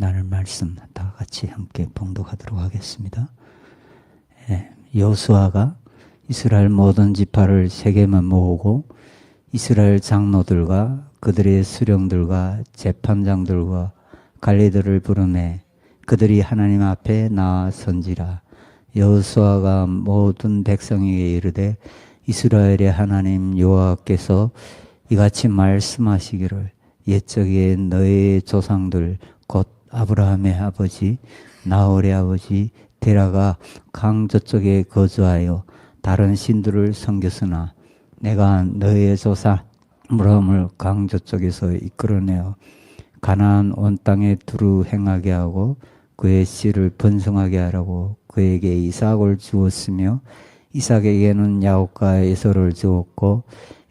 나눌 말씀 다 같이 함께 봉독하도록 하겠습니다. 여호수아가 이스라엘 모든 지파를 세겜에 모으고 이스라엘 장로들과 그들의 수령들과 재판장들과 관리들을 부르매 그들이 하나님 앞에 나아선지라. 여호수아가 모든 백성에게 이르되 이스라엘의 하나님 여호와께서 이같이 말씀하시기를 옛적에 너의 조상들 곧 아브라함의 아버지 나홀의 아버지 데라가 강 저쪽에 거주하여 다른 신들을 섬겼으나 내가 너의 조상 아브라함을 강 저쪽에서 이끌어내어 가나안 온 땅에 두루 행하게 하고 그의 씨를 번성하게 하라고 그에게 이삭을 주었으며 이삭에게는 야곱과 에서를 주었고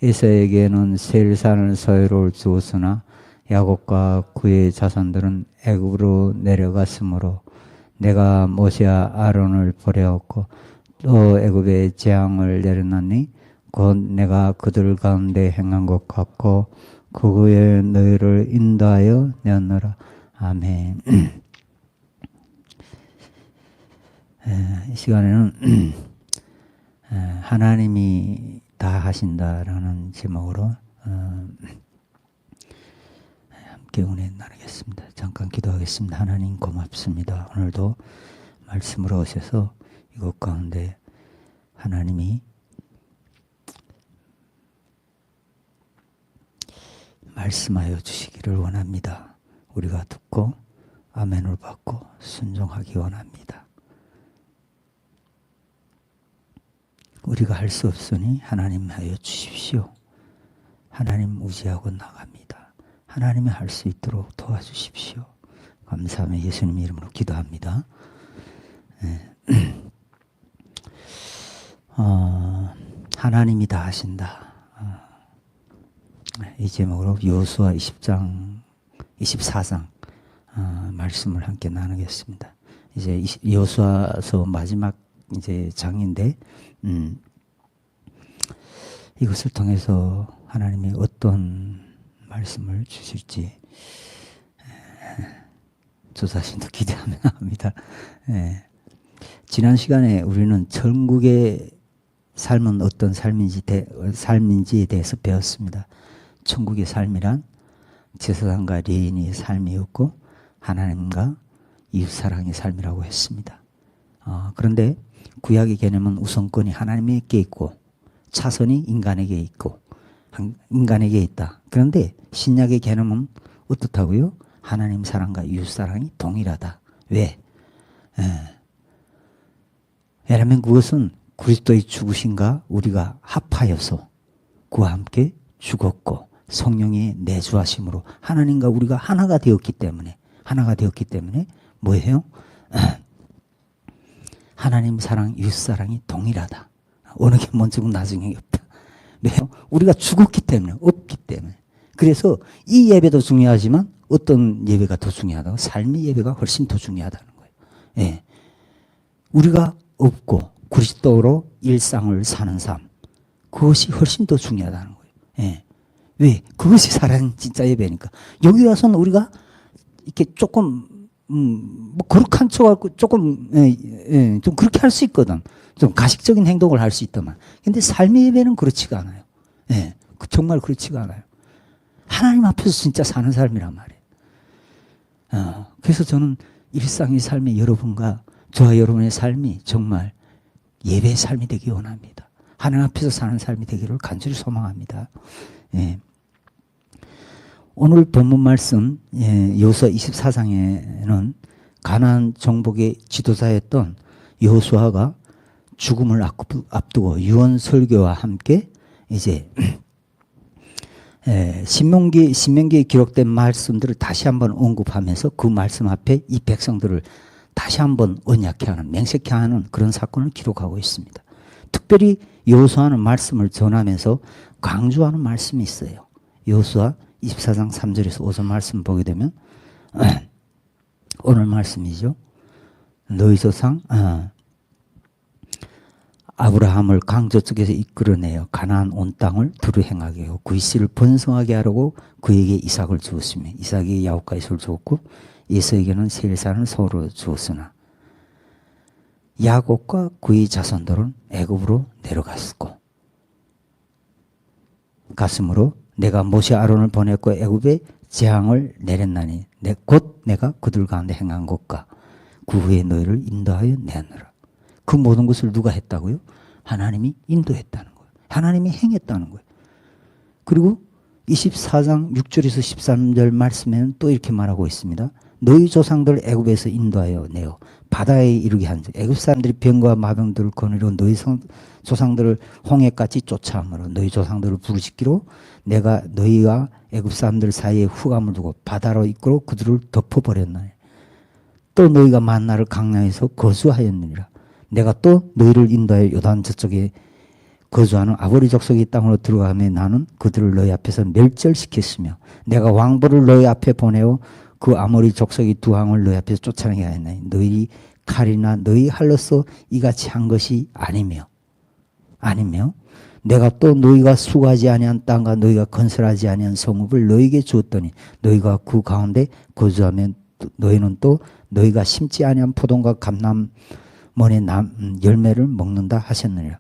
에서에게는 세일산을 서해를 주었으나 야곱과 그의 자손들은 애굽으로 내려갔으므로 내가 모세와 아론을 버렸고 또 애굽에 재앙을 내려놨니 곧 내가 그들 가운데 행한 것 같고 그후에 너희를 인도하여 내었노라. 아멘. 이 시간에는 하나님이 다 하신다라는 제목으로 함께 은혜 나누겠습니다. 잠깐 기도하겠습니다. 하나님 고맙습니다. 오늘도 말씀으로 오셔서 이곳 가운데 하나님이 말씀하여 주시기를 원합니다. 우리가 듣고 아멘을 받고 순종하기 원합니다. 우리가 할 수 없으니 하나님 하여 주십시오. 하나님 의지하고 나갑니다. 하나님이 할 수 있도록 도와주십시오. 감사하며 예수님 이름으로 기도합니다. 하나님이 다 하신다. 이 제목으로 여호수아 20장, 24장 말씀을 함께 나누겠습니다. 이제 여호수아서 마지막 이제 장인데 이것을 통해서 하나님이 어떤 말씀을 주실지 저 자신도 기대하며 합니다. 지난 시간에 우리는 천국의 삶은 어떤 삶인지에 대해서 배웠습니다. 천국의 삶이란 제사장과 레위인의 삶이었고 하나님과 이웃사랑의 삶이라고 했습니다. 그런데 구약의 개념은 우선권이 하나님에게 있고 차선이 인간에게 있고 인간에게 있다. 그런데 신약의 개념은 어떻다고요? 하나님 사랑과 이웃 사랑이 동일하다. 왜? 왜냐하면 그것은 그리스도의 죽으심과 우리가 합하여서 그와 함께 죽었고 성령의 내주하심으로 하나님과 우리가 하나가 되었기 때문에 뭐예요? 하나님 사랑, 이웃 사랑이 동일하다. 어느 게 먼저고 나중에 없다. 왜요? 우리가 죽었기 때문에, 없기 때문에. 그래서 이 예배도 중요하지만 어떤 예배가 더 중요하다고? 삶의 예배가 훨씬 더 중요하다는 거예요. 예. 우리가 없고 그리스도로 일상을 사는 삶, 그것이 훨씬 더 중요하다는 거예요. 예. 왜? 그것이 살아있는 진짜 예배니까. 여기 와서는 우리가 이렇게 조금 뭐 거룩한 척하고 조금 좀 그렇게 할 수 있거든. 좀 가식적인 행동을 할 수 있다만. 근데 삶의 예배는 그렇지가 않아요. 정말 그렇지가 않아요. 하나님 앞에서 진짜 사는 삶이란 말이에요. 그래서 저는 일상의 삶이 여러분과 저와 여러분의 삶이 정말 예배의 삶이 되기 원합니다. 하나님 앞에서 사는 삶이 되기를 간절히 소망합니다. 오늘 본문 말씀 여호수아 24장에는 가나안 정복의 지도자였던 여호수아가 죽음을 앞두고 유언 설교와 함께 이제 신명기에 기록된 말씀들을 다시 한번 언급하면서 그 말씀 앞에 이 백성들을 다시 한번 언약케 하는, 맹세케 하는 그런 사건을 기록하고 있습니다. 특별히 여호수아는 말씀을 전하면서 강조하는 말씀이 있어요. 여호수아 24장 3절에서 5절 말씀 보게 되면 오늘 말씀이죠. 너희 조상 아브라함을 강 저쪽에서 이끌어내어 가나안 온 땅을 두루 행하게 하고 그의 씨를 번성하게 하려고 그에게 이삭을 주었으며 이삭이 야곱과 에서를 주었고 에서에게는 세일산을 서로 주었으나 야곱과 그의 자손들은 애굽으로 내려갔고 갔으므로 내가 모세 아론을 보냈고 애굽에 재앙을 내렸나니 곧 내가 그들 가운데 행한 것과 그 후에 너희를 인도하여 내었노라. 그 모든 것을 누가 했다고요? 하나님이 인도했다는 거예요. 하나님이 행했다는 거예요. 그리고 24장 6절에서 13절 말씀에는 또 이렇게 말하고 있습니다. 너희 조상들 애굽에서 인도하여 내어 바다에 이르게 한즉 애굽 사람들이 병과 마병들을 거느리고 너희 조상들을 홍해까지 쫓아함으로 너희 조상들을 부르짖기로 내가 너희와 애굽 사람들 사이에 후감을 두고 바다로 이끌어 그들을 덮어버렸나니 또 너희가 만나를 강야에서 거주하였느니라. 내가 또 너희를 인도하여 요단 저쪽에 거주하는 아버지 족속의 땅으로 들어가며 나는 그들을 너희 앞에서 멸절시켰으며 내가 왕보를 너희 앞에 보내어 그 아모리 족속의 두 왕을 너희 앞에서 쫓아내게 하였나니 너희 칼이나 너희 할로서 이같이 한 것이 아니며 내가 또 너희가 수고하지 아니한 땅과 너희가 건설하지 아니한 성읍을 너희에게 주었더니 너희가 그 가운데 거주하면 너희는 또 너희가 심지 아니한 포도과 감람원의 열매를 먹는다 하셨느니라.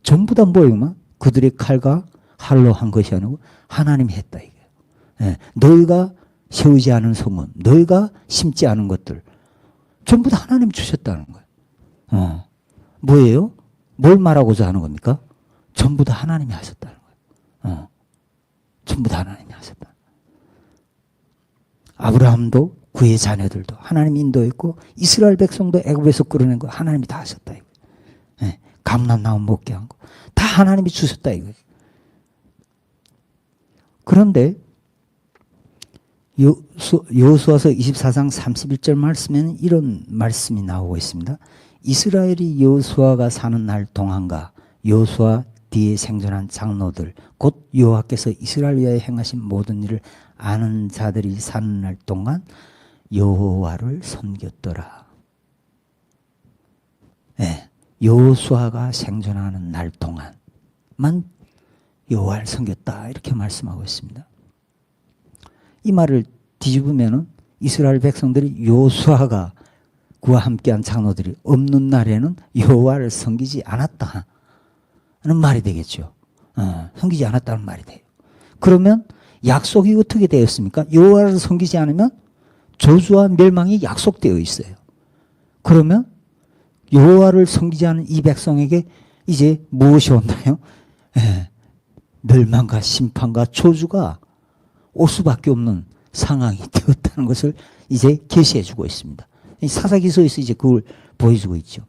전부 다 뭐예요? 그들의 칼과 할로 한 것이 아니고 하나님이 했다 이게. 예, 너희가 세우지 않은 성읍, 너희가 심지 않은 것들 전부 다 하나님 주셨다는 거예요. 뭐예요? 뭘 말하고자 하는 겁니까? 전부 다 하나님이 하셨다는 거예요. 전부 다 하나님이 하셨다. 아브라함도 그의 자녀들도 하나님이 인도했고 이스라엘 백성도 애굽에서 끌어낸 거 하나님이 다 하셨다 이거예요. 예, 감람나무 먹게 한 거 다 하나님이 주셨다 이거예요. 그런데 여호수아서 24장 31절 말씀에는 이런 말씀이 나오고 있습니다. 이스라엘이 여호수아가 사는 날 동안과 여호수아 뒤에 생존한 장로들 곧 여호와께서 이스라엘 위하여 행하신 모든 일을 아는 자들이 사는 날 동안 여호와를 섬겼더라. 네, 여호수아가 생존하는 날 동안만 여호와를 섬겼다 이렇게 말씀하고 있습니다. 이 말을 뒤집으면은 이스라엘 백성들이 여호수아가 그와 함께한 장로들이 없는 날에는 여호와를 섬기지 않았다 하는 말이 되겠죠. 섬기지 않았다는 말이 돼요. 그러면 약속이 어떻게 되었습니까? 여호와를 섬기지 않으면 저주와 멸망이 약속되어 있어요. 그러면 여호와를 섬기지 않은 이 백성에게 이제 무엇이 온다요? 멸망과 심판과 저주가 올 수밖에 없는 상황이 되었다는 것을 이제 계시해 주고 있습니다. 사사기서에서 이제 그걸 보여주고 있죠.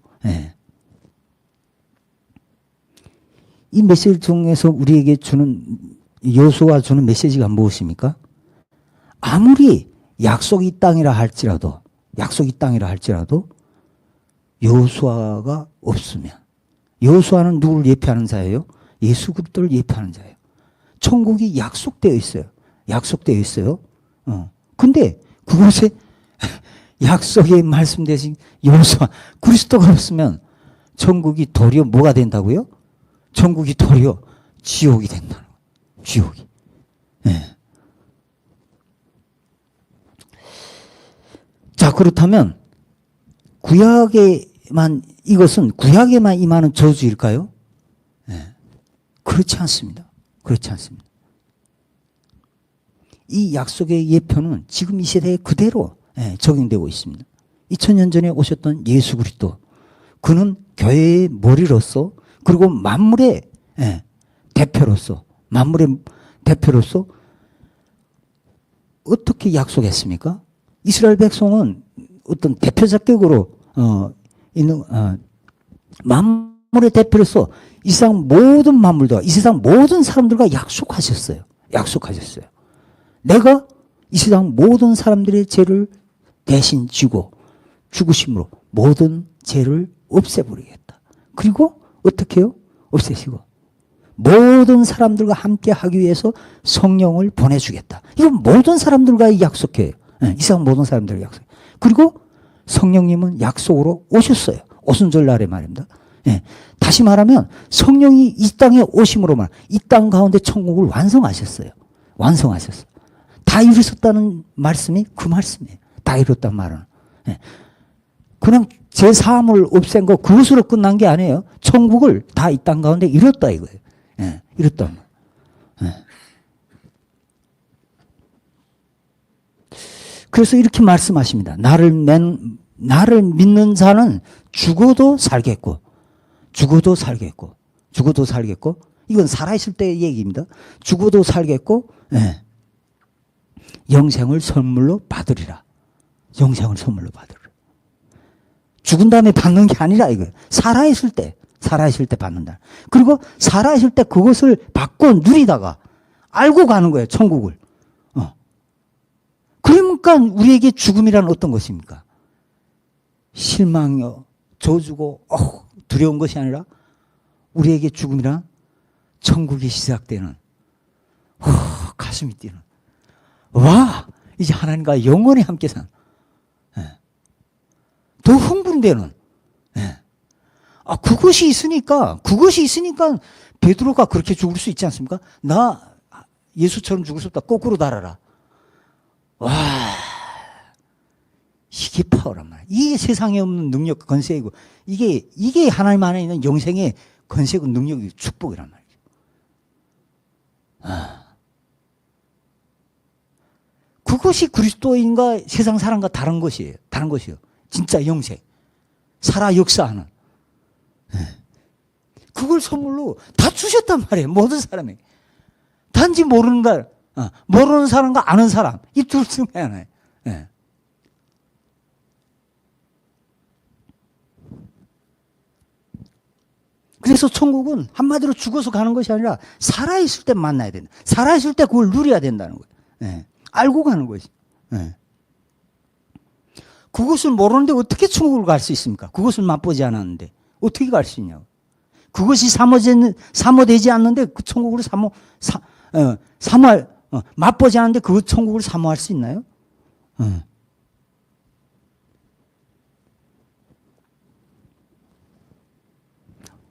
이 메시지 중에서 우리에게 주는 여호수아가 주는 메시지가 무엇입니까? 아무리 약속이 땅이라 할지라도 여호수아가 없으면 여호수아는 누구를 예표하는 자예요? 예수 그리스도를 예표하는 자예요. 천국이 약속되어 있어요. 근데 그곳에 약속에 말씀되신 여호수아 그리스도가 없으면 천국이 도리어 뭐가 된다고요? 천국이 도리어 지옥이 된다는 거예요. 지옥이. 자, 그렇다면 이것은 구약에만 임하는 저주일까요? 그렇지 않습니다. 이 약속의 예표는 지금 이 시대에 그대로 적용되고 있습니다. 2000년 전에 오셨던 예수 그리스도, 그는 교회의 머리로서 그리고 만물의 대표로서 어떻게 약속했습니까? 이스라엘 백성은 어떤 대표 자격으로 있는 만물의 대표로서 이 세상 모든 만물과 이 세상 모든 사람들과 약속하셨어요. 내가 이 세상 모든 사람들의 죄를 대신 지고 죽으심으로 모든 죄를 없애버리겠다. 그리고 어떻게 해요? 없애시고 모든 사람들과 함께 하기 위해서 성령을 보내주겠다. 이건 모든 사람들과 약속해요. 이 세상 모든 사람들과 약속해요. 그리고 성령님은 약속으로 오셨어요. 오순절날에 말입니다. 예. 다시 말하면 성령이 이 땅에 오심으로만 이 땅 가운데 천국을 완성하셨어요. 완성하셨어요. 다 이루셨다는 말씀이 그 말씀이에요. 다 이뤘단 말은. 예. 그냥 제 사함을 없앤 거 그것으로 끝난 게 아니에요. 천국을 다 이 땅 가운데 이뤘다 이거예요. 예. 이뤘다. 예. 그래서 이렇게 말씀하십니다. 나를 믿는 자는 죽어도 살겠고, 죽어도 살겠고, 죽어도 살겠고, 이건 살아있을 때의 얘기입니다. 죽어도 살겠고, 예. 영생을 선물로 받으리라. 영생을 선물로 받으리라. 죽은 다음에 받는 게 아니라 이거예요. 살아있을 때 받는다. 그리고 살아있을 때 그것을 받고 누리다가 알고 가는 거예요. 천국을. 그러니까 우리에게 죽음이란 어떤 것입니까? 실망이요, 저주고 두려운 것이 아니라 우리에게 죽음이란 천국이 시작되는 가슴이 뛰는, 와 이제 하나님과 영원히 함께 사는, 더 흥분되는, 그것이 있으니까 베드로가 그렇게 죽을 수 있지 않습니까? 나 예수처럼 죽을 수 없다. 거꾸로 달아라. 와, 이게 파워란 말이야. 이게 세상에 없는 능력, 권세이고, 이게 하나님 안에 있는 영생의 권세고 능력이고 축복이란 말이죠. 그것이 그리스도인과 세상 사람과 다른 것이에요. 다른 것이요. 진짜 영생. 살아 역사하는. 그걸 선물로 다 주셨단 말이에요. 모든 사람에게. 단지 모르는 사람과 아는 사람, 이 둘 중에 하나예요. 예. 그래서 천국은 한마디로 죽어서 가는 것이 아니라 살아있을 때 만나야 된다. 살아있을 때 그걸 누려야 된다는 거예요. 예. 알고 가는 것이. 예. 그것을 모르는데 어떻게 천국을 갈 수 있습니까? 그것을 맛보지 않았는데 어떻게 갈 수 있냐고. 그것이 사모되지 않는데 그 천국을 맛보지 않는데 그 천국을 사모할 수 있나요?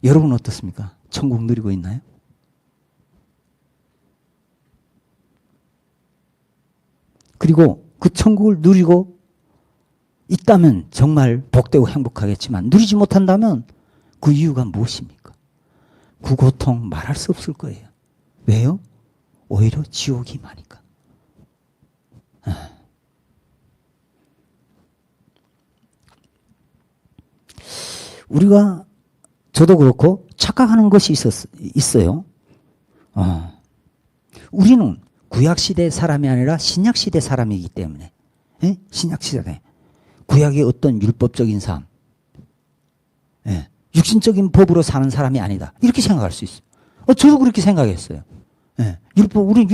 여러분 어떻습니까? 천국 누리고 있나요? 그리고 그 천국을 누리고 있다면 정말 복되고 행복하겠지만 누리지 못한다면 그 이유가 무엇입니까? 그 고통 말할 수 없을 거예요. 왜요? 오히려 지옥이 많으니까. 우리가 저도 그렇고 착각하는 것이 있어요. 우리는 구약시대 사람이 아니라 신약시대 사람이기 때문에, 신약시대 구약의 어떤 율법적인 삶, 육신적인 법으로 사는 사람이 아니다. 이렇게 생각할 수 있어요. 저도 그렇게 생각했어요. 우리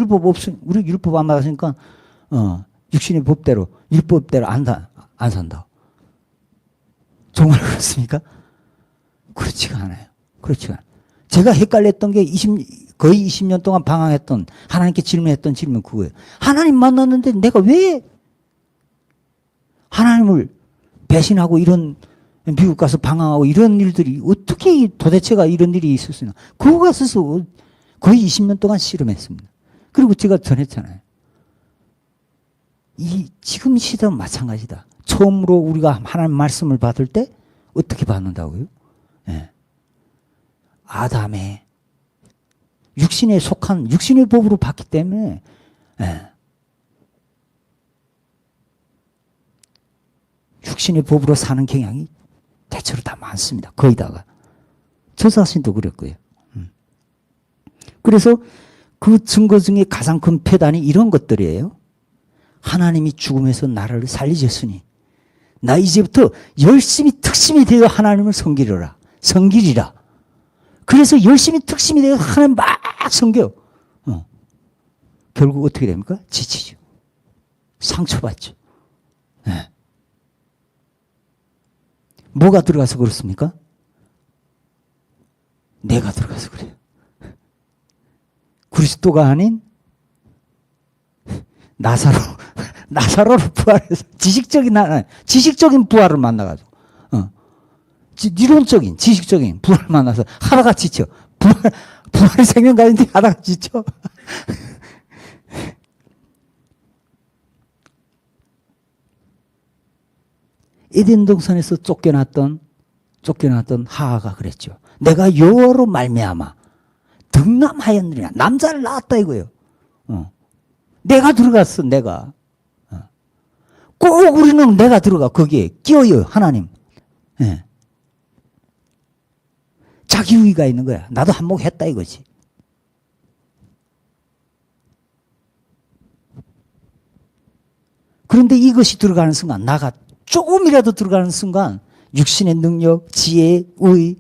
율법 안 받았으니까, 육신의 법대로, 율법대로 안 산다. 정말 그렇습니까? 그렇지가 않아요. 그렇지가 않아요. 제가 헷갈렸던 게 거의 20년 동안 방황했던, 하나님께 질문했던 질문 그거예요. 하나님 만났는데 내가 왜 하나님을 배신하고 이런 미국 가서 방황하고 이런 일들이 어떻게 도대체가 이런 일이 있었으나 그거가 스스로 거의 20년 동안 씨름했습니다. 그리고 제가 전했잖아요. 지금 시대는 마찬가지다. 처음으로 우리가 하나님 말씀을 받을 때 어떻게 받는다고요? 아담의 육신에 속한 육신의 법으로 받기 때문에 육신의 법으로 사는 경향이 대체로 다 많습니다. 거의 다가. 저 자신도 그랬고요. 그래서 그 증거 중에 가장 큰 폐단이 이런 것들이에요. 하나님이 죽음에서 나를 살리셨으니 나 이제부터 열심히 특심이 되어 하나님을 섬기리라. 그래서 열심히 특심이 되어 하나님 막 섬겨. 결국 어떻게 됩니까? 지치죠. 상처받죠. 뭐가 들어가서 그렇습니까? 내가 들어가서 그래요. 그리스도가 아닌 나사로로 부활해서 지식적인 부활을 만나가지고 이론적인, 지식적인 부활을 만나서 하다가 지쳐. 부활의 생명 가진데 하다가 지쳐. 에덴 동산에서 쫓겨났던 하하가 그랬죠. 내가 여호와로 말미암아 득남하였느냐. 남자를 낳았다 이거예요. 내가 들어갔어, 내가. 꼭 우리는 내가 들어가. 거기에 끼어요, 하나님. 예. 자기 의의가 있는 거야. 나도 한몫했다 이거지. 그런데 이것이 들어가는 순간, 나가 조금이라도 들어가는 순간 육신의 능력, 지혜, 의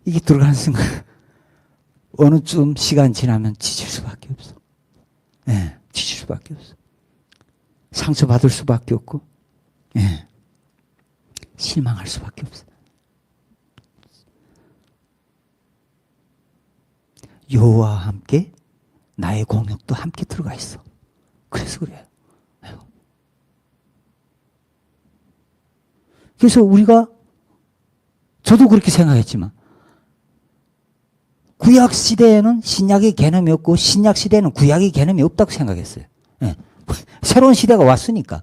이게 들어가는 순간 어느 좀 시간 지나면 지칠 수밖에 없어. 예, 지칠 수밖에 없어. 상처받을 수밖에 없고, 예, 실망할 수밖에 없어. 여호와와 함께 나의 공력도 함께 들어가 있어. 그래서 그래요. 그래서 저도 그렇게 생각했지만, 구약 시대에는 신약의 개념이 없고, 신약 시대에는 구약의 개념이 없다고 생각했어요. 예. 새로운 시대가 왔으니까.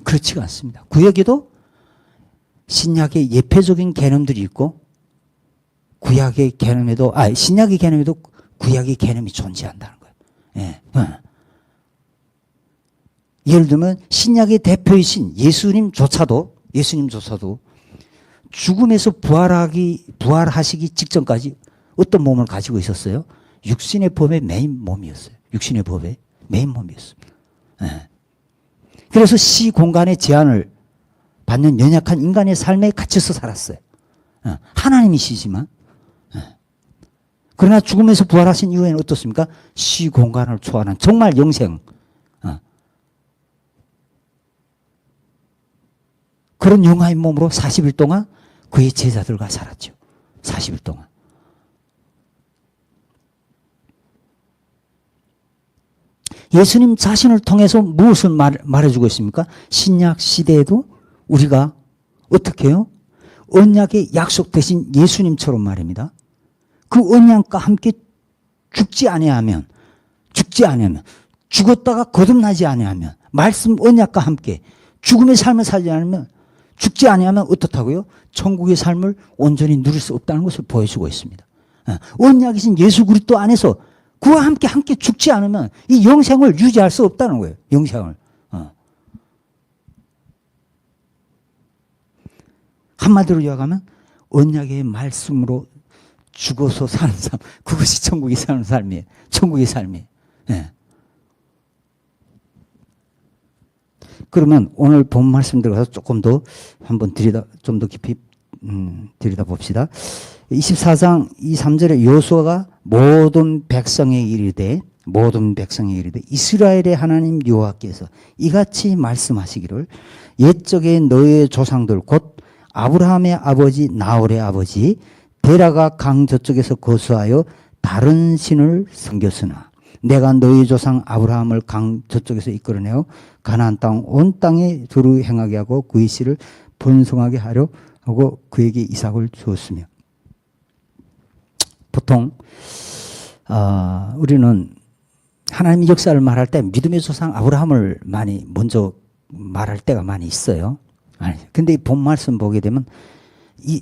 그렇지가 않습니다. 구약에도 신약의 예표적인 개념들이 있고, 구약의 개념에도, 신약의 개념에도 구약의 개념이 존재한다는 거예요. 예. 예를 들면 신약의 대표이신 예수님조차도 죽음에서 부활하시기 직전까지 어떤 몸을 가지고 있었어요? 육신의 법의 메인 몸이었어요. 육신의 법의 메인 몸이었습니다. 예. 그래서 시 공간의 제한을 받는 연약한 인간의 삶에 갇혀서 살았어요. 예. 하나님이시지만, 예. 그러나 죽음에서 부활하신 이후에는 어떻습니까? 시 공간을 초월한 정말 영생, 그런 영화의 몸으로 40일 동안 그의 제자들과 살았죠. 40일 동안. 예수님 자신을 통해서 무엇을 말해주고 있습니까? 신약 시대에도 우리가 어떻게 해요? 언약의 약속 대신 예수님처럼 말입니다. 그 언약과 함께 죽지 아니하면, 죽었다가 거듭나지 아니하면, 말씀 언약과 함께 죽음의 삶을 살지 않으면, 죽지 아니하면 어떻다고요? 천국의 삶을 온전히 누릴 수 없다는 것을 보여주고 있습니다. 언약이신 예수 그리스도 안에서 그와 함께 죽지 않으면 이 영생을 유지할 수 없다는 거예요. 영생을. 한마디로 이야기하면 언약의 말씀으로 죽어서 사는 삶, 그것이 천국에 사는 삶이에요. 천국의 삶이에요. 네. 그러면 오늘 본 말씀 들어가서 조금 더 한번 좀 더 깊이 들여다 봅시다. 24장 2, 3절에 여호수아가 모든 백성에 이르되 이스라엘의 하나님 여호와께서 이같이 말씀하시기를 옛적에 너의 조상들 곧 아브라함의 아버지 나홀의 아버지 데라가 강 저쪽에서 거수하여 다른 신을 섬겼으나 내가 너희 조상 아브라함을 강 저쪽에서 이끌어내어 가나안 땅 온 땅에 두루 행하게 하고 그의 씨를 번성하게 하려 하고 그에게 이삭을 주었으며. 보통 우리는 하나님의 역사를 말할 때 믿음의 조상 아브라함을 많이 먼저 말할 때가 많이 있어요. 근데 이 본 말씀 보게 되면 이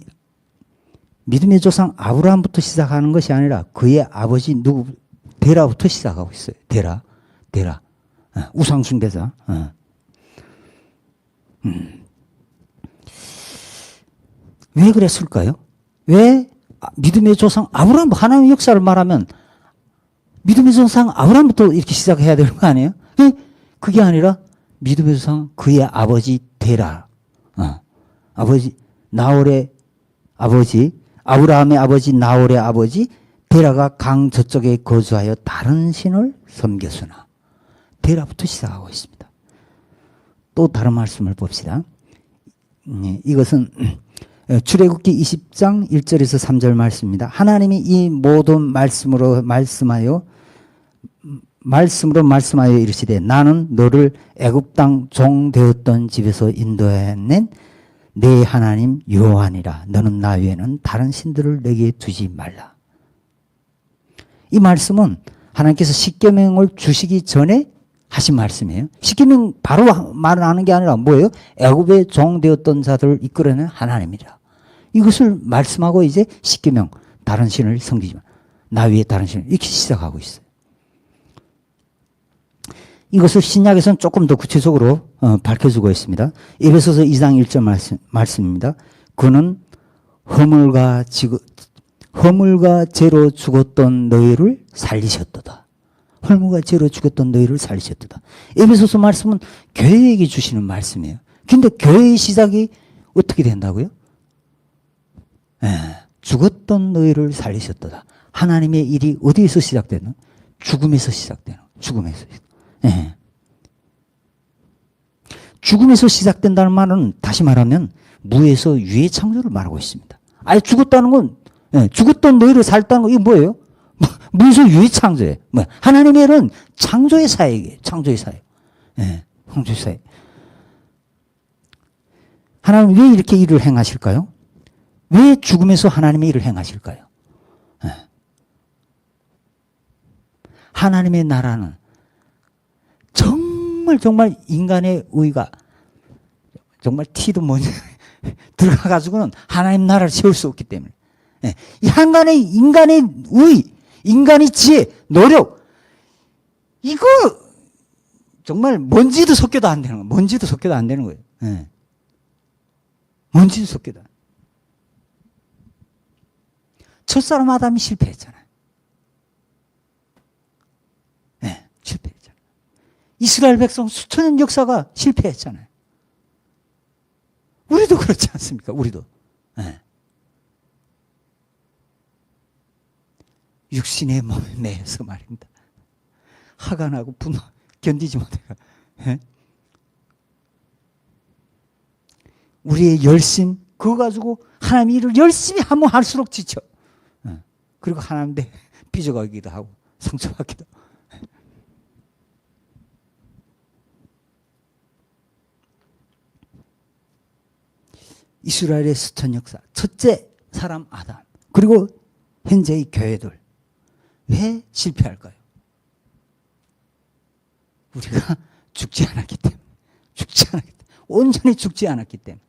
믿음의 조상 아브라함부터 시작하는 것이 아니라 그의 아버지 데라부터 시작하고 있어요. 데라. 우상 숭배자. 왜 그랬을까요? 왜 믿음의 조상 아브라함, 하나님의 역사를 말하면 믿음의 조상 아브라함부터 이렇게 시작해야 되는 거 아니에요? 그게 아니라 믿음의 조상 그의 아버지 데라. 아버지 나홀의 아버지, 아브라함의 아버지 나홀의 아버지 데라가 강 저쪽에 거주하여 다른 신을 섬겼으나. 데라부터 시작하고 있습니다. 또 다른 말씀을 봅시다. 이것은 출애굽기 20장 1절에서 3절 말씀입니다. 하나님이 이 모든 말씀으로 말씀하여 말씀으로 말씀하여 이르시되 나는 너를 애굽 땅 종 되었던 집에서 인도해낸 내 하나님 여호와니라. 너는 나 외에는 다른 신들을 내게 두지 말라. 이 말씀은 하나님께서 십계명을 주시기 전에 하신 말씀이에요. 십계명 바로 말을 하는 게 아니라 뭐예요? 애굽의 종 되었던 자들을 이끌어내는 하나님이라. 이것을 말씀하고 이제 십계명 다른 신을 섬기지 마. 나 위에 다른 신을 이렇게 시작하고 있어요. 이것을 신약에서는 조금 더 구체적으로 밝혀주고 있습니다. 에베소서 2장 1절 말씀입니다. 그는 허물과 죄로 죽었던 너희를 살리셨도다. 허물과 죄로 죽었던 너희를 살리셨도다. 에베소서 말씀은 교회에게 주시는 말씀이에요. 근데 교회의 시작이 어떻게 된다고요? 죽었던 너희를 살리셨도다. 하나님의 일이 어디에서 시작되는? 죽음에서 시작되는. 죽음에서. 죽음에서 시작된다는 말은 다시 말하면 무에서 유의 창조를 말하고 있습니다. 아예 죽었다는 건 죽었던 너희를 살다는 거 이게 뭐예요? 무에서 유의 창조예요. 하나님의 일은 창조의 사역이에요. 창조의 사역. 창조의 사역. 하나님 왜 이렇게 일을 행하실까요? 왜 죽음에서 하나님의 일을 행하실까요? 하나님의 나라는 정말 인간의 의가 정말 티도 뭐냐 들어가가지고는 하나님 나라를 세울 수 없기 때문에 이 인간의 의, 인간의 지혜, 노력 이거 정말 먼지도 섞여도 안 되는 거예요. 먼지도 섞여도 안 되는 거예요. 먼지도 섞여도 안. 첫사람 아담이 실패했잖아요. 실패했잖아요. 이스라엘 백성 수천 년 역사가 실패했잖아요. 우리도 그렇지 않습니까? 우리도. 육신의 몸에 매여서 말입니다. 화가 나고 분노 견디지 못해가. 우리의 열심 그거 가지고 하나님 일을 열심히 하면 할수록 지쳐. 그리고 하나님께 삐져가기도 하고 상처받기도 하고. 이스라엘의 수천 역사 첫째 사람 아담 그리고 현재의 교회들 왜 실패할까요? 우리가 죽지 않았기 때문에 온전히 죽지 않았기 때문에.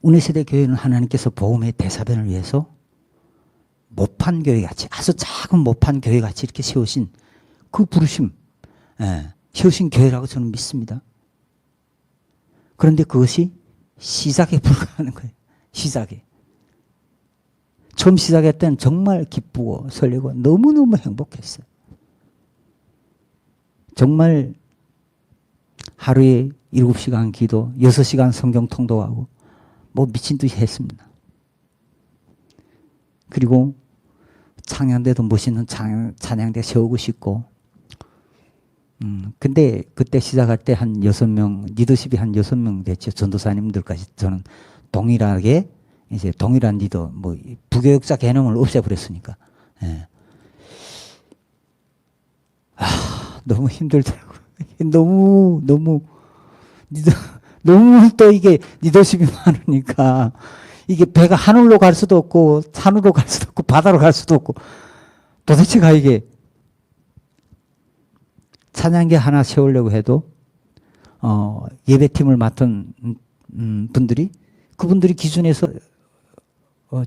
우리 세대 교회는 하나님께서 복음의 대사변을 위해서 모판 교회같이 아주 작은 모판 교회같이 이렇게 세우신 그 부르심 세우신 교회라고 저는 믿습니다. 그런데 그것이 시작에 불과하는 거예요. 시작에. 처음 시작할 때는 정말 기쁘고 설레고 너무너무 행복했어요. 정말 하루에 7시간 기도, 6시간 성경 통독하고 뭐 미친 듯이 했습니다. 그리고 찬양대도 멋있는 찬양대 세우고 싶고 근데 그때 시작할 때 한 6명, 리더십이 한 6명 됐죠. 전도사님들까지 저는 동일하게 이제 동일한 리더, 뭐 부교육자 개념을 없애버렸으니까. 너무 힘들더라고요. 너무 또 이게 리더십이 많으니까 이게 배가 하늘로 갈 수도 없고 산으로 갈 수도 없고 바다로 갈 수도 없고 도대체가 이게 찬양계 하나 세우려고 해도 예배팀을 맡은 분들이 그분들이 기준에서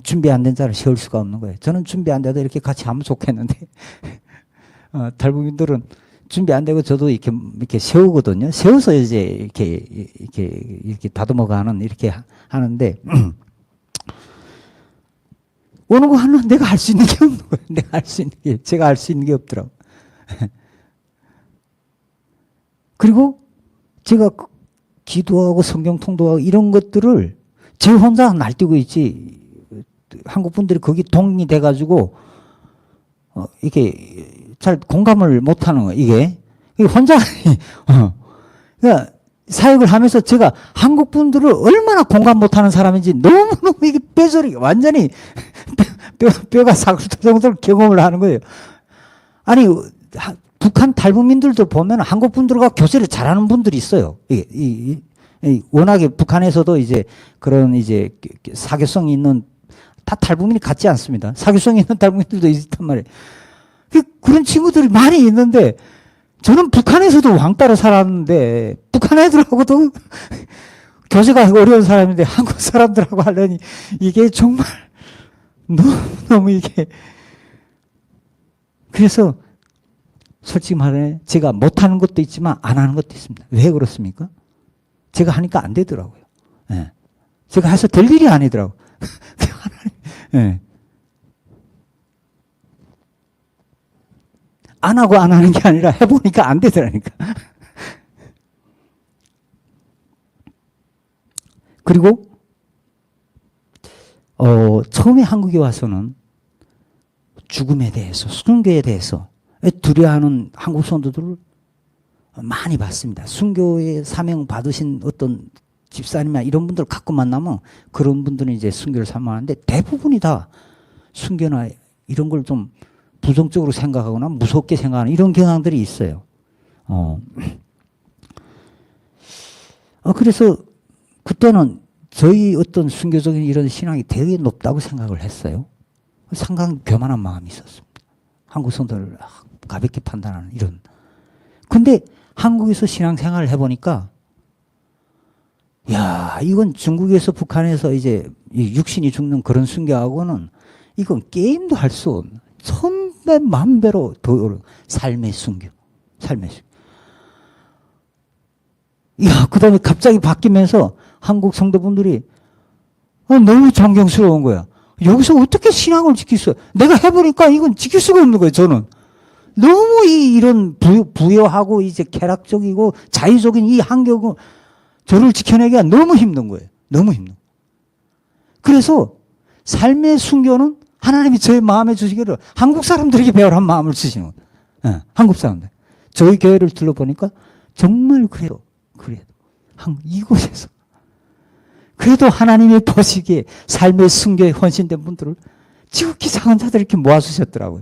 준비 안 된 자를 세울 수가 없는 거예요. 저는 준비 안 돼도 이렇게 같이 하면 좋겠는데 탈북민들은 준비 안 되고 저도 이렇게 세우거든요. 세워서 이제 이렇게 다듬어가는 이렇게 하는데 어느 거 하나 내가 할 수 있는 게 없는 거예요. 내가 할 수 있는 게 제가 할 수 있는 게 없더라고. 그리고 제가 기도하고 성경 통독하고 이런 것들을 제 혼자 날뛰고 있지 한국 분들이 거기 동의 돼가지고 이게 잘 공감을 못하는 거예요. 이게 혼자 그러니까 사역을 하면서 제가 한국 분들을 얼마나 공감 못하는 사람인지 너무너무 이게 뼈저리 완전히 뼈가 사글될 정도로 경험을 하는 거예요. 아니 북한 탈북민들도 보면 한국 분들과 교제를 잘하는 분들이 있어요. 워낙에 북한에서도 이제 그런 이제 사교성이 있는 다 탈북민이 같지 않습니다. 사교성이 있는 탈북민들도 있단 말이에요. 그런 친구들이 많이 있는데 저는 북한에서도 왕따로 살았는데 북한 애들하고도 교제가 어려운 사람인데 한국 사람들하고 하려니 이게 정말 너무 이게 그래서 솔직히 말해 제가 못하는 것도 있지만 안 하는 것도 있습니다. 왜 그렇습니까? 제가 하니까 안 되더라고요. 네. 제가 해서 될 일이 아니더라고요. 네. 안 하고 안 하는 게 아니라 해보니까 안 되더라니까. 그리고 처음에 한국에 와서는 죽음에 대해서 순교에 대해서 두려워하는 한국 성도들을 많이 봤습니다. 순교의 사명 받으신 어떤 집사님이나 이런 분들 갖고 만나면 그런 분들은 이제 순교를 삼아하는데 대부분이 다 순교나 이런 걸 좀 부정적으로 생각하거나 무섭게 생각하는 이런 경향들이 있어요. 그래서 그때는 저희 어떤 순교적인 이런 신앙이 되게 높다고 생각을 했어요. 상당히 교만한 마음이 있었습니다. 한국 성도를 가볍게 판단하는 이런. 근데 한국에서 신앙생활을 해보니까 야, 이건 중국에서 북한에서 이제 육신이 죽는 그런 순교하고는 이건 게임도 할 수 없는 천배 만배로 더 삶의 순교. 삶의 순교. 야, 그 다음에 갑자기 바뀌면서 한국 성도분들이 너무 존경스러운 거야. 여기서 어떻게 신앙을 지킬 수, 내가 해보니까 이건 지킬 수가 없는 거예요, 저는. 너무 이런 부여하고 이제 쾌락적이고 자유적인 이 환경을 저를 지켜내기가 너무 힘든 거예요. 너무 힘든. 그래서 삶의 순교는 하나님이 저의 마음에 주시기를 한국 사람들에게 배우란 마음을 주시는 거예요. 네, 한국 사람들. 저희 교회를 둘러보니까 정말 그래도 이곳에서 그래도 하나님이 보시기에 삶의 순교에 헌신된 분들을 지극히 작은 자들 이렇게 모아주셨더라고요.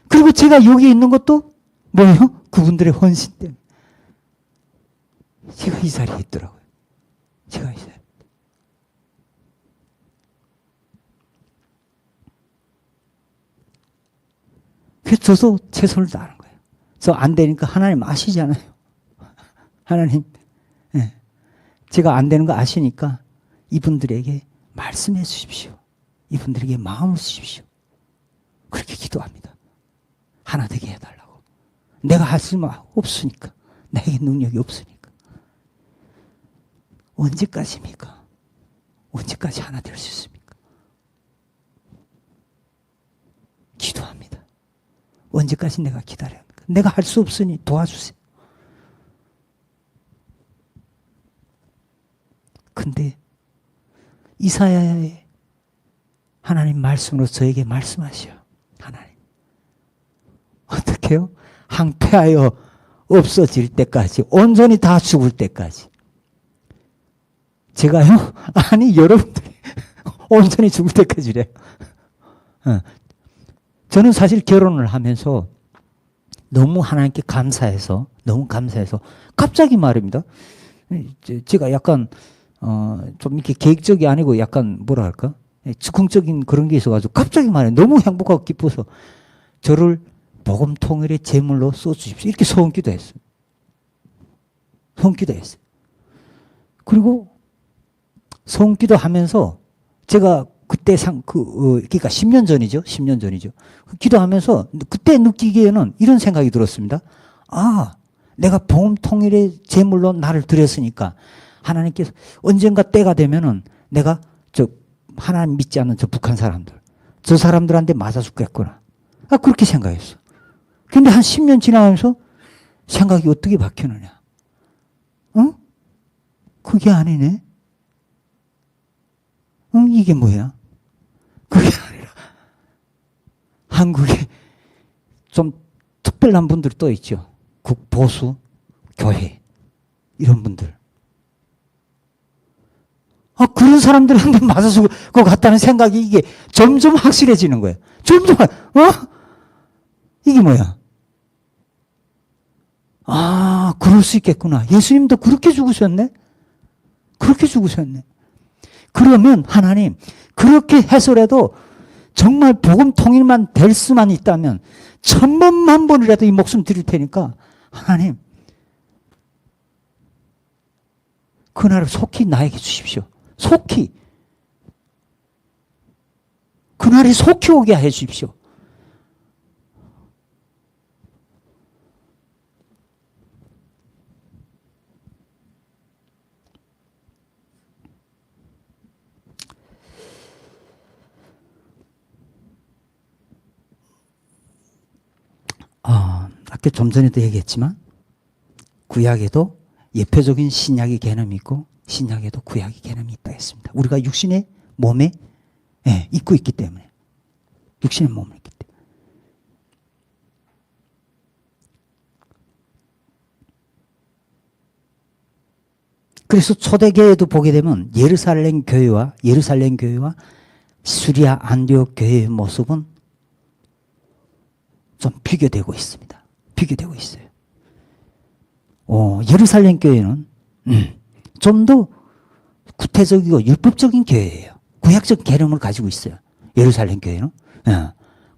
그리고 제가 여기 있는 것도 뭐예요? 그분들의 헌신 때문에. 제가 이 자리에 있더라고요. 제가 이 자리에. 그래서 저도 최선을 다하는 거예요. 저 안 되니까 하나님 아시잖아요. 하나님. 네. 제가 안 되는 거 아시니까 이분들에게 말씀해 주십시오. 이분들에게 마음을 주십시오. 그렇게 기도합니다. 하나 되게 해달라고. 내가 할 수 없으니까. 나에게 능력이 없으니까. 언제까지입니까? 언제까지 하나 될 수 있습니까? 기도합니다. 언제까지 내가 기다려야 합니까? 내가 할 수 없으니 도와주세요. 근데 이사야의 하나님 말씀으로 저에게 말씀하셔. 하나님. 어떻게 해요? 항폐하여 없어질 때까지, 온전히 다 죽을 때까지. 제가요? 아니, 여러분들이 온전히 죽을 때까지래요. 저는 사실 결혼을 하면서 너무 하나님께 감사해서 갑자기 말입니다. 제가 약간 좀 이렇게 계획적이 아니고 약간 뭐라 할까? 즉흥적인 그런 게 있어가지고 갑자기 말해요. 너무 행복하고 기뻐서 저를 복음 통일의 제물로 써주십시오. 이렇게 소원기도 했어요. 소원기도 했어요. 그리고 소원기도 하면서 제가 그때 그러니까 10년 전이죠. 10년 전이죠. 기도하면서 그때 느끼기에는 이런 생각이 들었습니다. 아, 내가 복음 통일의 제물로 나를 드렸으니까 하나님께서 언젠가 때가 되면은 내가 하나님 믿지 않는 저 북한 사람들, 저 사람들한테 맞아 죽겠구나. 그렇게 생각했어. 근데 한 10년 지나면서 생각이 어떻게 바뀌느냐. 그게 아니네. 이게 뭐야? 그게 아니라 한국에 좀 특별한 분들이 또 있죠. 국보수 교회. 이런 분들. 그런 사람들한테 맞아서 것 같다는 생각이 이게 점점 확실해지는 거예요. 점점, 이게 뭐야? 그럴 수 있겠구나. 예수님도 그렇게 죽으셨네? 그렇게 죽으셨네. 그러면 하나님, 그렇게 해서라도 정말 복음 통일만 될 수만 있다면 1000번만 번이라도 이 목숨 드릴 테니까 하나님, 그 나라를 속히 나에게 주십시오. 속히. 그날이 속히 오게 해 주십시오. 아까 좀 전에도 얘기했지만 구약에도 예표적인 신약의 개념이 있고 신약에도 구약의 개념이 있다 했습니다. 우리가 육신의 몸에 입고 있기 때문에 육신의 몸을 입기 때문에 그래서 초대교회도 보게 되면 예루살렘 교회와 수리아 안디옥 교회의 모습은 좀 비교되고 있습니다. 비교되고 있어요. 예루살렘 교회는 좀 더 구태적이고 율법적인 교회예요. 구약적 개념을 가지고 있어요. 예루살렘 교회는.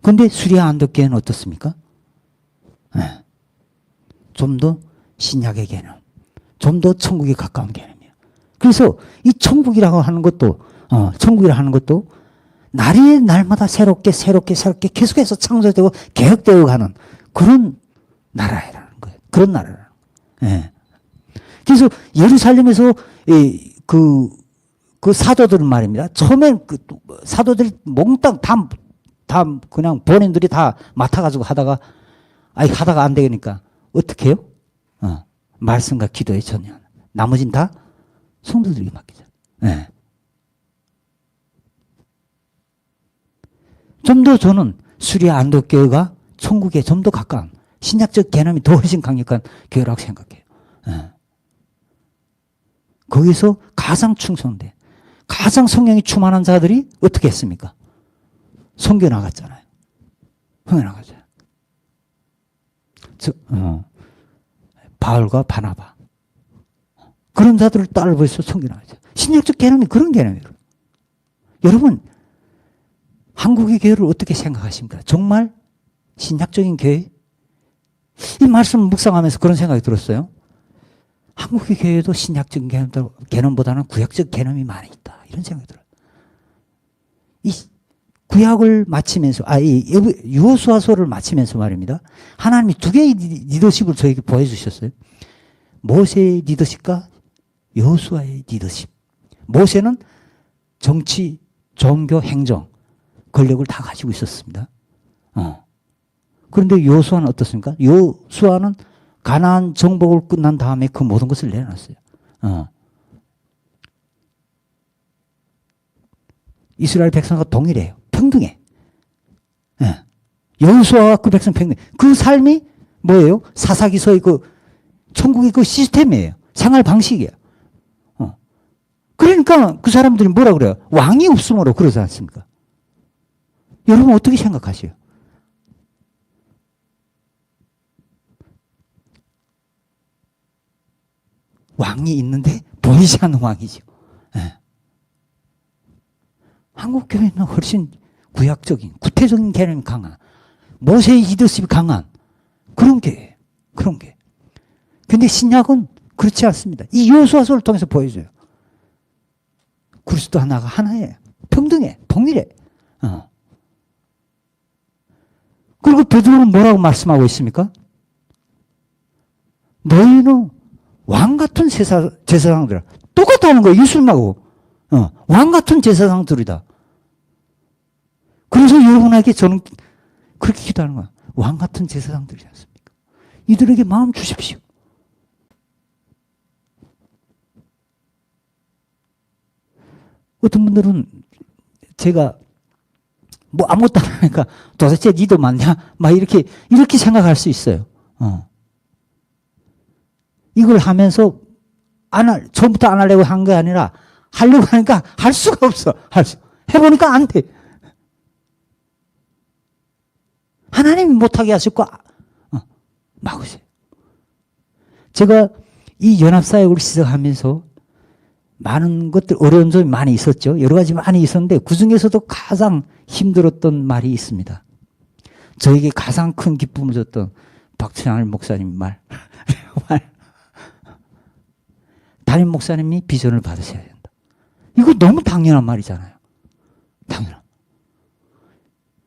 그런데 수리아 안디옥 교회는 어떻습니까? 좀 더 신약의 개념, 좀 더 천국에 가까운 개념이에요. 그래서 이 천국이라고 하는 것도 날이 날마다 새롭게 계속해서 창조되고 개혁되어 가는 그런 나라라는 거예요. 그런 나라라는 거예요. 그래서 예루살렘에서 그 사도들은 말입니다. 처음엔 그 사도들이 몽땅 다 그냥 본인들이 다 맡아가지고 하다가 안 되니까 어떻게 해요? 말씀과 기도에 전혀. 나머진 다 성도들에게 맡기죠. 좀 더 저는 수리아 안디옥 교회가 천국에 좀 더 가까운 신약적 개념이 더 훨씬 강력한 교회라고 생각해요. 거기서 가장 충성돼, 가장 성령이 충만한 자들이 어떻게 했습니까? 선교 나갔잖아요. 바울과 바나바 그런 자들을 따라서 선교 나가죠. 신약적 개념이 그런 개념이에요. 여러분, 한국의 교회를 어떻게 생각하십니까? 정말 신약적인 교회? 이 말씀을 묵상하면서 그런 생각이 들었어요. 한국의 교회도 신약적인 개념보다는 구약적 개념이 많이 있다. 이런 생각이 들어요. 이 구약을 마치면서, 이 여호수아서를 마치면서 말입니다. 하나님이 두 개의 리더십을 저에게 보여주셨어요. 모세의 리더십과 여호수아의 리더십. 모세는 정치, 종교, 행정, 권력을 다 가지고 있었습니다. 그런데 여호수아는 어떻습니까? 여호수아는 가나안 정복을 끝난 다음에 그 모든 것을 내려놨어요. 이스라엘 백성과 동일해요. 평등해. 여호수아와 그 백성 평등해. 그 삶이 뭐예요? 사사기서의 그 천국의 그 시스템이에요. 생활 방식이에요. 그러니까 그 사람들이 뭐라 그래요? 왕이 없으므로 그러지 않습니까? 여러분 어떻게 생각하세요? 왕이 있는데 보이지 않는 왕이죠. 한국 교회는 훨씬 구약적인, 구태적인 개념이 강한, 모세의 리더십이 강한 그런 교회예요. 그런 교회. 근데 신약은 그렇지 않습니다. 이 여호수아서를 통해서 보여줘요. 그리스도 하나가 하나예요. 평등해, 동일해. 그리고 베드로는 뭐라고 말씀하고 있습니까? 너희는 왕 같은 제사장들이다. 똑같다는 거예요. 예수님하고. 왕 같은 제사장들이다. 그래서 여러분에게 저는 그렇게 기도하는 거야. 왕 같은 제사장들이지 않습니까? 이들에게 마음 주십시오. 어떤 분들은 제가 뭐 아무것도 안 하니까 도대체 니도 맞냐? 막 이렇게 생각할 수 있어요. 이걸 하면서 처음부터 안 하려고 한 게 아니라 하려고 하니까 할 수가 없어. 해보니까 안 돼. 하나님이 못하게 하실 거 막으세요. 제가 이 연합사역을 시작하면서 많은 것들, 어려운 점이 많이 있었죠. 여러 가지 많이 있었는데 그 중에서도 가장 힘들었던 말이 있습니다. 저에게 가장 큰 기쁨을 줬던 박찬할 목사님 말. 담임 목사님이 비전을 받으셔야 된다. 이거 너무 당연한 말이잖아요. 당연한.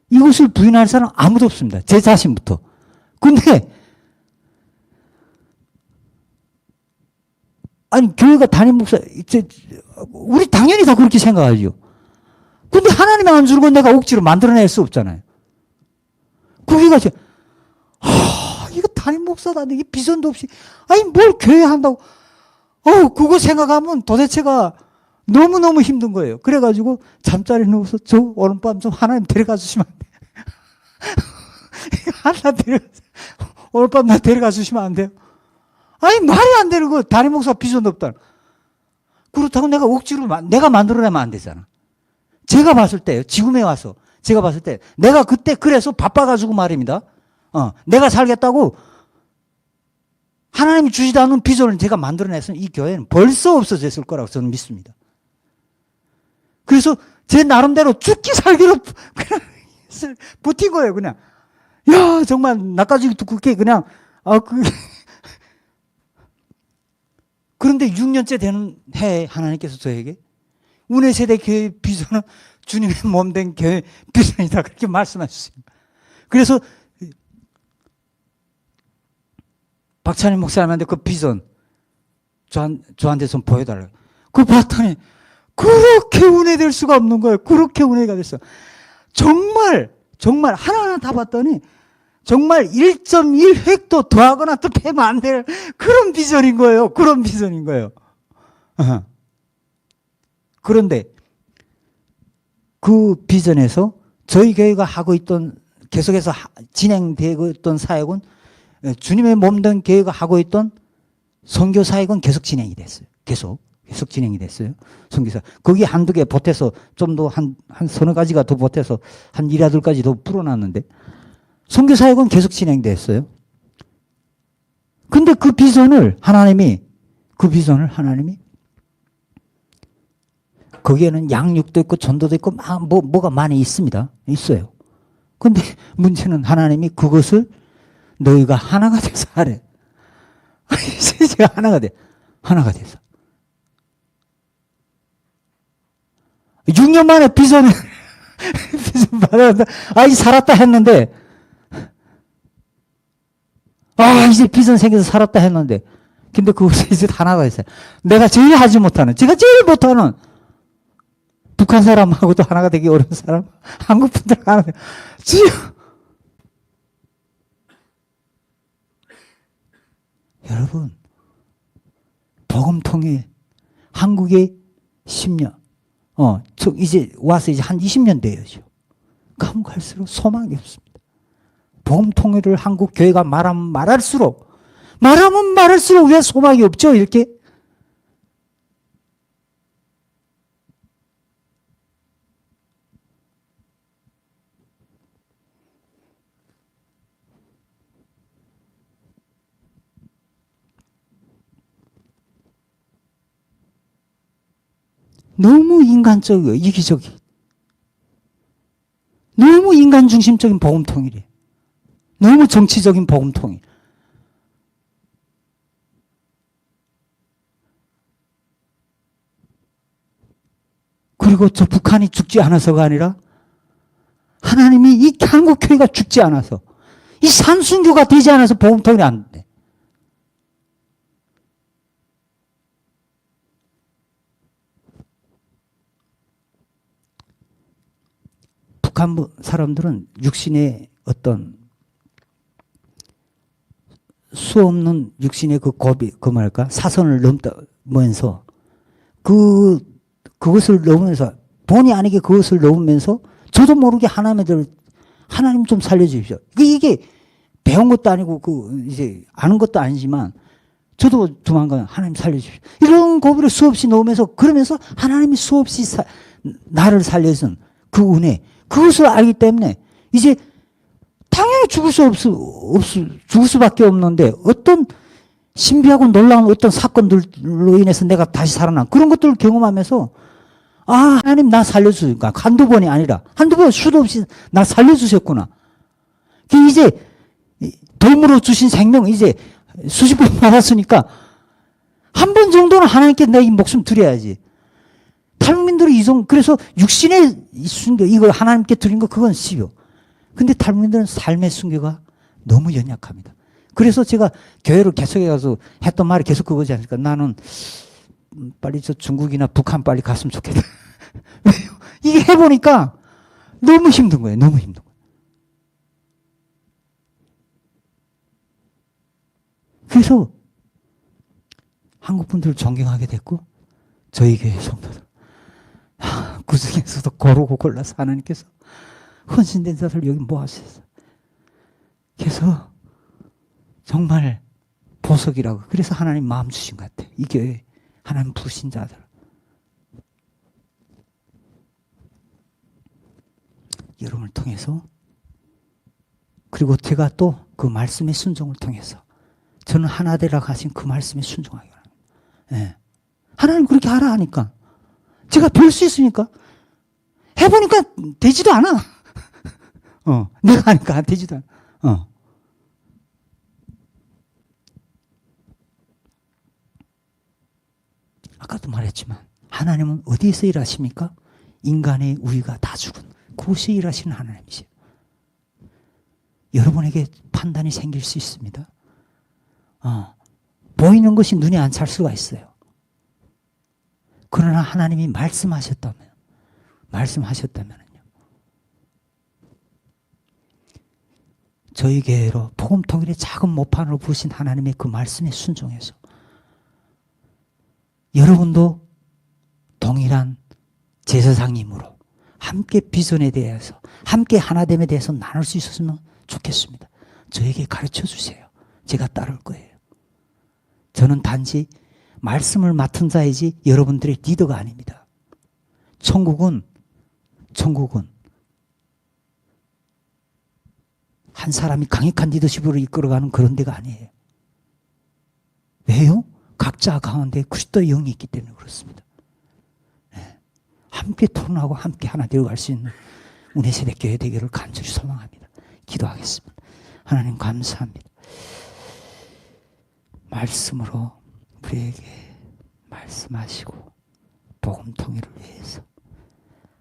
이것을 부인할 사람 아무도 없습니다. 제 자신부터. 근데 아니 교회가 담임 목사 우리 당연히 다 그렇게 생각하죠. 근데 하나님이 안 주는 건 내가 억지로 만들어낼 수 없잖아요. 그게가 이거 담임 목사다. 이게 비전도 없이 아니 뭘 교회 한다고. 그거 생각하면 도대체가 너무너무 힘든 거예요. 그래가지고 잠자리에 누워서 저 오늘밤 좀 하나님 데려가 주시면 안 돼요? 오늘밤 나 데려가 주시면 안 돼요? 아니 말이 안 되는 거. 담임 목사 비전도 없다. 그렇다고 내가 억지로 내가 만들어내면 안 되잖아. 제가 봤을 때요. 지금에 와서 제가 봤을 때 내가 그때 그래서 바빠가지고 말입니다. 내가 살겠다고 하나님이 주지도 않은 비전을 제가 만들어냈으면 이 교회는 벌써 없어졌을 거라고 저는 믿습니다. 그래서 제 나름대로 죽기 살기로 그냥 버틴 거예요. 그냥 야 정말 나까지 두껍게 그냥 그런데 6년째 되는 해에 하나님께서 저에게 운의 세대 교회 비전은 주님의 몸된 교회 비전이다 그렇게 말씀하셨습니다. 그래서 박찬희 목사님한테 그 비전 저한테 좀 보여달라고. 그거 봤더니 그렇게 운해될 수가 없는 거예요. 그렇게 운해가 됐어. 정말 하나하나 다 봤더니 정말 1.1획도 더하거나 더 빼면 안 될 그런 비전인 거예요. 그런 비전인 거예요. 그런데 그 비전에서 저희 교회가 하고 있던 계속해서 진행되고 있던 사역은 주님의 몸된 교회가 하고 있던 선교 사역은 계속 진행이 됐어요. 계속 진행이 됐어요. 선교사. 거기 한두 개 보태서 좀 더 한 서너 가지가 더 보태서 한 1~2가지 더 풀어놨는데 선교 사역은 계속 진행됐어요. 근데 그 비전을 하나님이 거기에는 양육도 있고 전도도 있고 뭐가 많이 있어요. 근데 문제는 하나님이 그것을 너희가 하나가 돼서 하래. 제가 하나가 돼서. 6년 만에 비전 받았는데, 이제 살았다 했는데, 이제 비전 생겨서 살았다 했는데, 근데 그것이 이제 하나가 있어요. 제가 제일 못하는, 북한 사람하고도 하나가 되기 어려운 사람, 한국 분들 하나 돼. 여러분, 복음통일 한국에 10년, 이제 와서 이제 한 20년 돼야죠. 가면 갈수록 소망이 없습니다. 복음통일을 한국 교회가 말하면 말할수록 왜 소망이 없죠? 이렇게. 너무 인간적이고 이기적이. 너무 인간 중심적인 복음통일이에요. 너무 정치적인 복음통일. 그리고 저 북한이 죽지 않아서가 아니라 하나님이 이 한국교회가 죽지 않아서 이 산순교가 되지 않아서 복음통일이 안 돼. 북한 사람들은 육신의 어떤 수 없는 육신의 그 고비, 사선을 넘으면서 그것을 넘으면서 본의 아니게 그것을 넘으면서 저도 모르게 하나님 좀 살려주십시오. 이게 배운 것도 아니고 이제 아는 것도 아니지만 저도 도망가요. 하나님 살려주십시오. 이런 고비를 수없이 놓으면서 그러면서 하나님이 수없이 나를 살려준 그 은혜, 그것을 알기 때문에 이제 당연히 죽을 수밖에 없는데 어떤 신비하고 놀라운 어떤 사건들로 인해서 내가 다시 살아난 그런 것들을 경험하면서 아, 하나님 나 살려주니까 한두 번이 아니라 한두 번 수도 없이 나 살려주셨구나. 이제 덤으로 주신 생명 이제 수십 번 받았으니까 한 번 정도는 하나님께 내 이 목숨 드려야지. 탈북민들이 그래서 육신의 순교, 이거 하나님께 드린 거 그건 쉬워. 근데 탈북민들은 삶의 순교가 너무 연약합니다. 그래서 제가 교회를 계속해 가서 했던 말이 계속 그거지 않습니까? 나는 빨리 저 중국이나 북한 빨리 갔으면 좋겠다. 왜요? 이게 해보니까 너무 힘든 거예요. 너무 힘든 거예요. 그래서 한국 분들을 존경하게 됐고 저희 교회 성도들 그 중에서도 고르고 골라서 하나님께서 헌신된 자들 여기 모아주셨어요. 그래서 정말 보석이라고 그래서 하나님 마음 주신 것 같아요. 이 교회 하나님 부르신 자들. 여러분을 통해서 그리고 제가 또 그 말씀의 순종을 통해서 저는 하나 되라고 하신 그 말씀에 순종하기 바랍니다. 예. 하나님 그렇게 하라 하니까 제가 별 수 있습니까? 해보니까 되지도 않아. 내가 하니까 되지도 않아. 아까도 말했지만 하나님은 어디에서 일하십니까? 인간의 우리가 다 죽은 그곳에 일하시는 하나님이세요. 여러분에게 판단이 생길 수 있습니다. 보이는 것이 눈에 안 찰 수가 있어요. 그러나 하나님이 말씀하셨다면요. 저희 교회로 복음통일의 작은 모판으로 부르신 하나님의 그 말씀에 순종해서 여러분도 동일한 제사장님으로 함께 비전에 대해서 함께 하나됨에 대해서 나눌 수 있었으면 좋겠습니다. 저에게 가르쳐 주세요. 제가 따를 거예요. 저는 단지 말씀을 맡은 자이지 여러분들의 리더가 아닙니다. 천국은 한 사람이 강력한 리더십으로 이끌어가는 그런 데가 아니에요. 왜요? 각자 가운데 그리스도의 영이 있기 때문에 그렇습니다. 네. 함께 토론하고 함께 하나 되어갈 수 있는 은혜 세대 교회 되기를 간절히 소망합니다. 기도하겠습니다. 하나님 감사합니다. 말씀으로 우리에게 말씀하시고 복음 통일을 위해서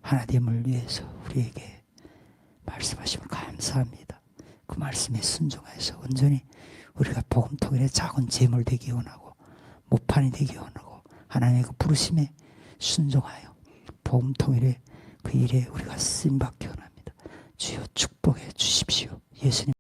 하나님을 위해서 우리에게 말씀하심을 감사합니다. 그 말씀에 순종해서 온전히 우리가 복음 통일의 작은 제물 되기 원하고 모판이 되기 원하고 하나님의 그 부르심에 순종하여 복음 통일의 그 일에 우리가 쓰임받기 원합니다. 주여 축복해 주십시오. 예수님